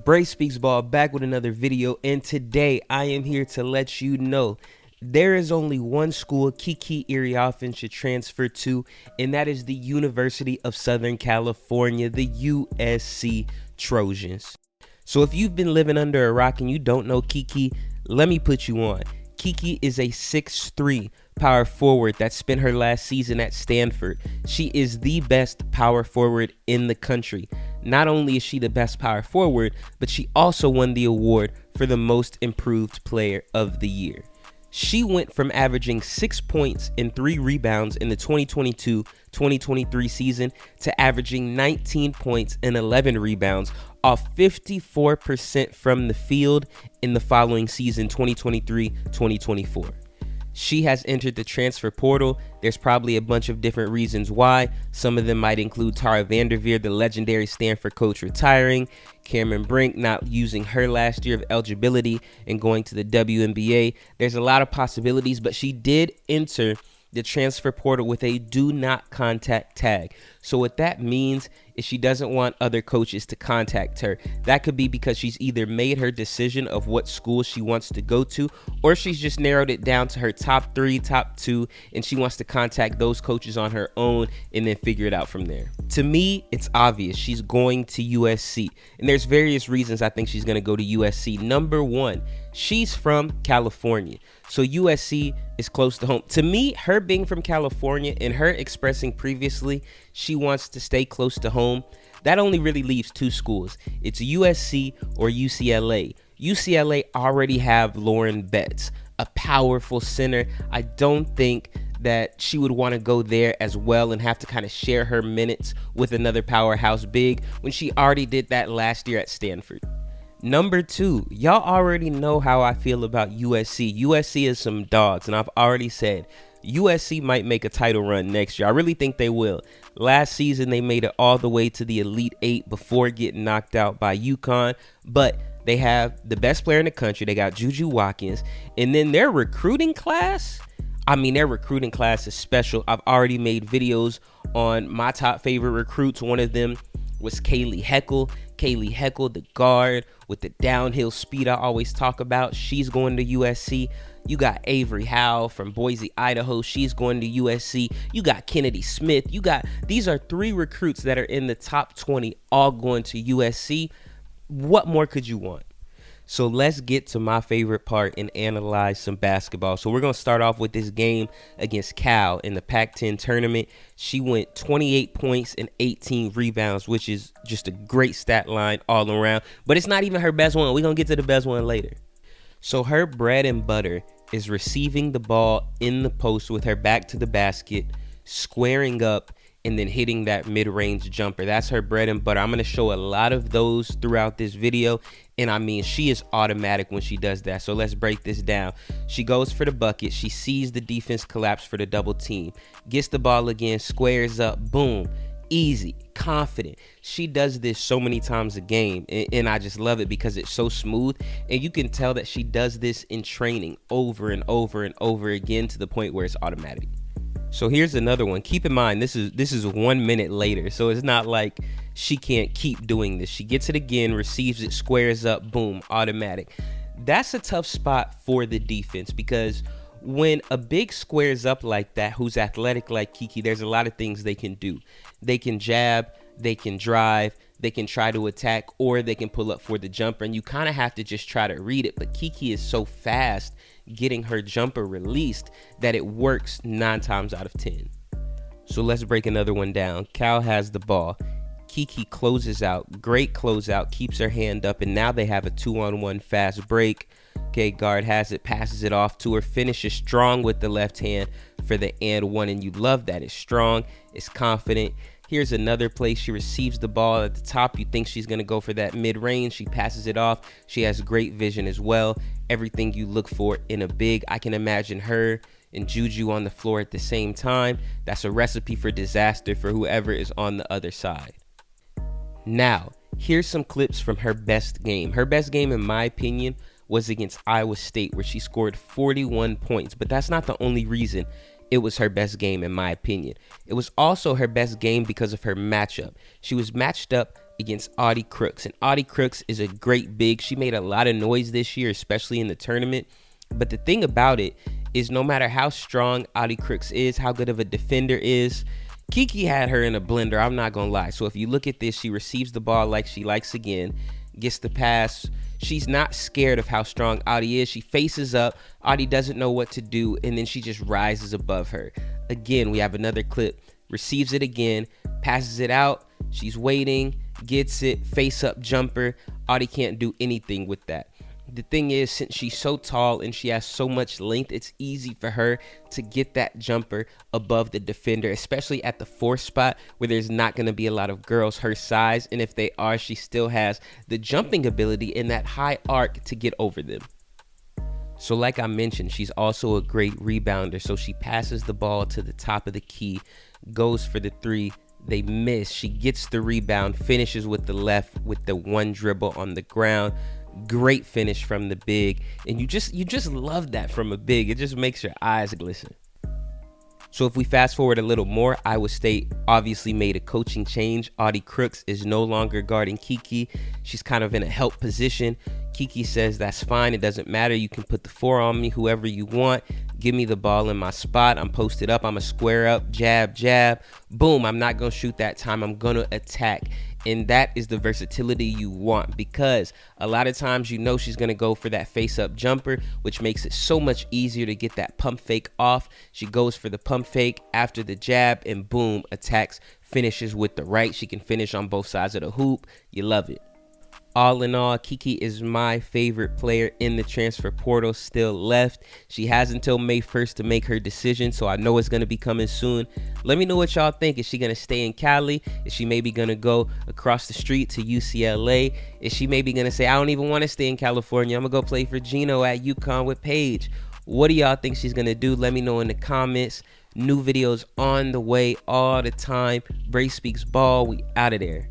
Bray Speaks Ball back with another video, and today I am here to let you know there is only one school Kiki Iriafen should transfer to, and that is the University of Southern California, the USC Trojans. So if you've been living under a rock and you don't know Kiki, let me put you on. Kiki is a 6'3" power forward that spent her last season at Stanford. She is the best power forward in the country. Not only is she the best power forward, but she also won the award for the most improved player of the year. She went from averaging 6 points and 3 rebounds in the 2022-2023 season to averaging 19 points and 11 rebounds off 54% from the field in the following season, 2023-2024. She has entered the transfer portal. There's probably a bunch of different reasons why. Some of them might include Tara Vanderveer, the legendary Stanford coach, retiring, Cameron Brink not using her last year of eligibility and going to the WNBA. There's a lot of possibilities, but she did enter the transfer portal with a do not contact tag. So what that means is she doesn't want other coaches to contact her. That could be because she's either made her decision of what school she wants to go to, or she's just narrowed it down to her top 3, top 2, and she wants to contact those coaches on her own and then figure it out from there. To me, it's obvious she's going to USC, and there's various reasons I think she's going to go to USC. Number one, she's from California, so USC is close to home. To me, her being from California and her expressing previously she wants to stay close to home, that only really leaves two schools. It's USC or UCLA. UCLA already have Lauren Betts, a powerful center. I don't think that she would want to go there as well and have to kind of share her minutes with another powerhouse big when she already did that last year at Stanford. Number two, y'all already know how I feel about USC. USC is some dogs, and I've already said USC might make a title run next year. I really think they will. Last season, they made it all the way to the Elite Eight before getting knocked out by UConn, but they have the best player in the country. They got Juju Watkins, and then their recruiting class, their recruiting class is special. I've already made videos on my top favorite recruits. One of them was Kaylee Heckle. Kaylee Heckle, the guard with the downhill speed I always talk about. She's going to USC. You got Avery Howell from Boise, Idaho. She's going to USC. You got Kennedy Smith. These are 3 recruits that are in the top 20, all going to USC. What more could you want? So let's get to my favorite part and analyze some basketball. So we're going to start off with this game against Cal in the Pac-10 tournament. She went 28 points and 18 rebounds, which is just a great stat line all around. But it's not even her best one. We're going to get to the best one later. So her bread and butter is receiving the ball in the post with her back to the basket, squaring up, and then hitting that mid-range jumper. That's her bread and butter. I'm going to show a lot of those throughout this video, and she is automatic when she does that. So let's break this down. She goes for the bucket. She sees the defense collapse for the double team, gets the ball again, squares up, boom, easy, confident. She does this so many times a game, and I just love it because it's so smooth, and you can tell that she does this in training over and over and over again to the point where it's automatic. So here's another one. Keep in mind, this is 1 minute later, so it's not like she can't keep doing this. She gets it again, receives it, squares up, boom, automatic. That's a tough spot for the defense because when a big squares up like that, who's athletic like Kiki, there's a lot of things they can do. They can jab, they can drive, they can try to attack, or they can pull up for the jumper, and you kind of have to just try to read it. But Kiki is so fast getting her jumper released that it works 9 times out of 10. So let's break another one down. Cal has the ball. Kiki closes out. Great closeout. Keeps her hand up, and now they have a 2-on-1 fast break. Okay, guard has it, passes it off to her, finishes strong with the left hand for the and one, and you love that. It's strong, it's confident. Here's another play. She receives the ball at the top. You think she's going to go for that mid-range. She passes it off. She has great vision as well. Everything you look for in a big. I can imagine her and Juju on the floor at the same time. That's a recipe for disaster for whoever is on the other side. Now, here's some clips from her best game. Her best game, in my opinion, was against Iowa State, where she scored 41 points. But that's not the only reason it was her best game, in my opinion. It was also her best game because of her matchup. She was matched up against Audie Crooks. And Audie Crooks is a great big. She made a lot of noise this year, especially in the tournament. But the thing about it is, no matter how strong Audie Crooks is, how good of a defender is, Kiki had her in a blender, I'm not gonna lie. So if you look at this, she receives the ball like she likes again, gets the pass. She's not scared of how strong Audie is. She faces up. Audie doesn't know what to do, and then she just rises above her. Again, we have another clip. Receives it again, passes it out. She's waiting, gets it, face up jumper. Audie can't do anything with that. The thing is, since she's so tall and she has so much length, it's easy for her to get that jumper above the defender, especially at the 4th spot where there's not going to be a lot of girls her size. And if they are, she still has the jumping ability and that high arc to get over them. So like I mentioned, she's also a great rebounder. So she passes the ball to the top of the key, goes for the 3. They miss. She gets the rebound, finishes with the left with the 1 dribble on the ground. Great finish from the big, and you just love that from a big. It just makes your eyes glisten. So if we fast forward a little more, Iowa State obviously made a coaching change. Audie Crooks is no longer guarding Kiki. She's kind of in a help position. Kiki says that's fine, it doesn't matter, you can put the 4 on me, whoever you want, give me the ball in my spot, I'm posted up, I'm a square up, jab, jab, boom, I'm not gonna shoot that time, I'm gonna attack. And that is the versatility you want, because a lot of times you know she's gonna go for that face up jumper, which makes it so much easier to get that pump fake off. She goes for the pump fake after the jab, and boom, attacks, finishes with the right. She can finish on both sides of the hoop. You love it. All in all, Kiki is my favorite player in the transfer portal still left. She has until May 1st to make her decision, so I know it's going to be coming soon. Let me know what y'all think. Is she going to stay in Cali? Is she maybe going to go across the street to UCLA? Is she maybe going to say, I don't even want to stay in California, I'm going to go play for Gino at UConn with Paige? What do y'all think she's going to do? Let me know in the comments. New videos on the way all the time. Bray Speaks Ball. We out of there.